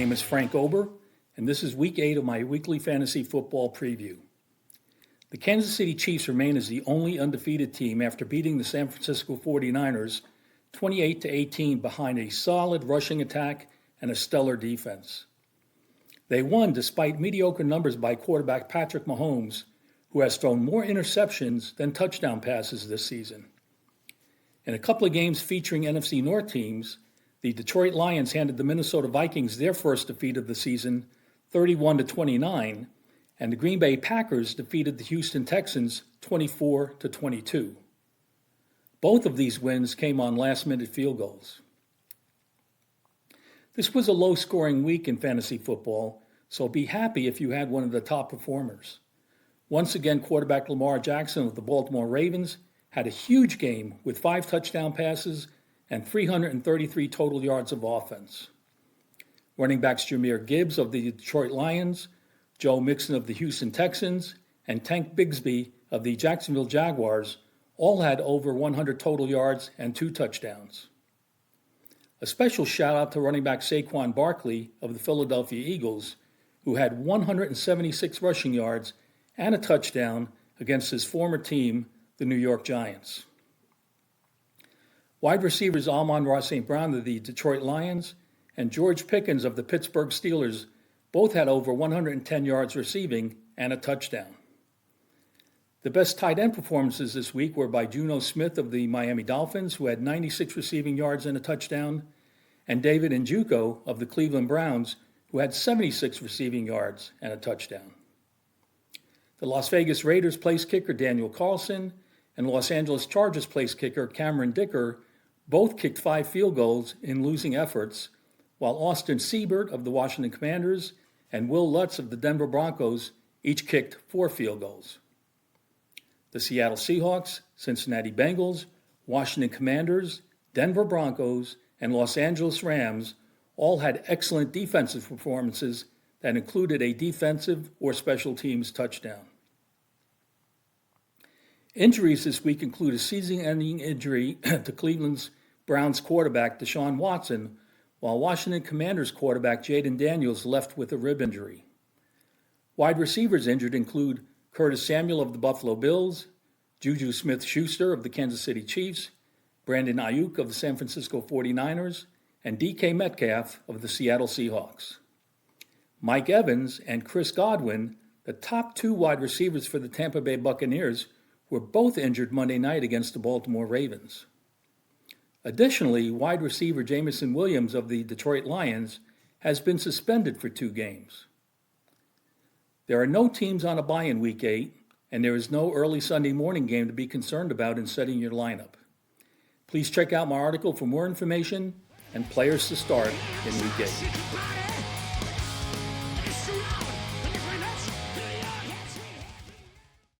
name is Frank Ober, and this is week 8 of my weekly fantasy football preview. The Kansas City Chiefs remain as the only undefeated team after beating the San Francisco 49ers 28-18 behind a solid rushing attack and a stellar defense. They won despite mediocre numbers by quarterback Patrick Mahomes, who has thrown more interceptions than touchdown passes this season. In a couple of games featuring NFC North teams, the Detroit Lions handed the Minnesota Vikings their first defeat of the season, 31-29, and the Green Bay Packers defeated the Houston Texans 24-22. Both of these wins came on last-minute field goals. This was a low-scoring week in fantasy football, so be happy if you had one of the top performers. Once again, quarterback Lamar Jackson of the Baltimore Ravens had a huge game with 5 touchdown passes and 333 total yards of offense. Running backs Jahmyr Gibbs of the Detroit Lions, Joe Mixon of the Houston Texans, and Tank Bigsby of the Jacksonville Jaguars all had over 100 total yards and 2 touchdowns. A special shout out to running back Saquon Barkley of the Philadelphia Eagles, who had 176 rushing yards and a touchdown against his former team, the New York Giants. Wide receivers Amon-Ra St. Brown of the Detroit Lions and George Pickens of the Pittsburgh Steelers both had over 110 yards receiving and a touchdown. The best tight end performances this week were by Geno Smith of the Miami Dolphins, who had 96 receiving yards and a touchdown, and David Njoku of the Cleveland Browns, who had 76 receiving yards and a touchdown. The Las Vegas Raiders place kicker Daniel Carlson and Los Angeles Chargers place kicker Cameron Dicker both kicked 5 field goals in losing efforts, while Austin Seibert of the Washington Commanders and Will Lutz of the Denver Broncos each kicked 4 field goals. The Seattle Seahawks, Cincinnati Bengals, Washington Commanders, Denver Broncos, and Los Angeles Rams all had excellent defensive performances that included a defensive or special teams touchdown. Injuries this week include a season-ending injury to Cleveland's Browns quarterback Deshaun Watson, while Washington Commanders quarterback Jaden Daniels left with a rib injury. Wide receivers injured include Curtis Samuel of the Buffalo Bills, Juju Smith-Schuster of the Kansas City Chiefs, Brandon Ayuk of the San Francisco 49ers, and DK Metcalf of the Seattle Seahawks. Mike Evans and Chris Godwin, the top 2 wide receivers for the Tampa Bay Buccaneers, were both injured Monday night against the Baltimore Ravens. Additionally, wide receiver Jameson Williams of the Detroit Lions has been suspended for 2 games. There are no teams on a bye in Week 8, and there is no early Sunday morning game to be concerned about in setting your lineup. Please check out my article for more information and players to start in Week 8.